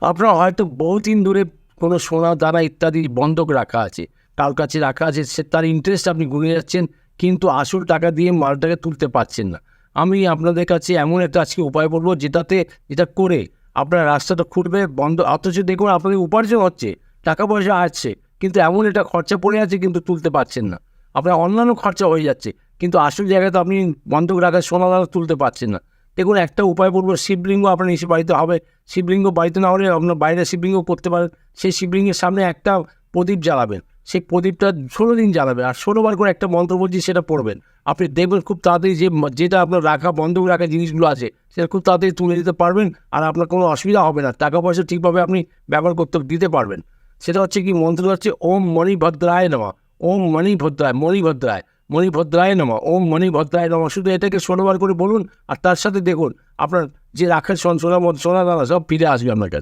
আপনার হয়তো বহুদিন ধরে কোনো সোনা দানা ইত্যাদি বন্ধক রাখা আছে, কার কাছে রাখা আছে, সে তার ইন্টারেস্ট আপনি গুনে যাচ্ছেন, কিন্তু আসল টাকা দিয়ে মালটাকে তুলতে পারছেন না। আমি আপনাদের কাছে এমন একটা আজকে উপায় বলবো, যেটা করে আপনার রাস্তাটা খুঁটবে বন্ধ, অথচ দেখুন আপনাদের উপার্জন হচ্ছে, টাকা পয়সা আসছে, কিন্তু এমন একটা খরচা পড়ে আছে কিন্তু তুলতে পারছেন না। আপনার অন্যান্য খরচা হয়ে যাচ্ছে, কিন্তু আসল জায়গায় তো আপনি বন্ধক রাখা সোনা দানা তুলতে পারছেন না। দেখুন, একটা উপায় বলবো, শিবলিঙ্গ আপনার নিচে বাড়িতে হবে। শিবলিঙ্গ বাড়িতে না হলে আপনার বাইরে শিবলিঙ্গ করতে পারেন। সেই শিবলিঙ্গের সামনে একটা প্রদীপ জ্বালাবেন, সেই প্রদীপটা 16 দিন জ্বালাবেন, আর 16 বার করে একটা মন্ত্র বলছি সেটা পড়বেন। আপনি দেখবেন খুব তাড়াতাড়ি যেটা আপনার রাখা বন্ধক রাখা জিনিসগুলো আছে সেটা খুব তাড়াতাড়ি তুলে দিতে পারবেন, আর আপনার কোনো অসুবিধা হবে না, টাকা পয়সা ঠিকভাবে আপনি ব্যবহার দিতে পারবেন। সেটা হচ্ছে কি, মন্ত্রটা হচ্ছে ওম মণিভদ্রায় নমঃ। ওম মণিভদ্রায় নমঃ। ওম মণিভদ্রায় নমঃ। শুধু এটাকে 16 বার করে বলুন, আর তার সাথে দেখুন আপনার যে রাখার সোনা দানা সব ফিরে আসবে আপনার কাছে।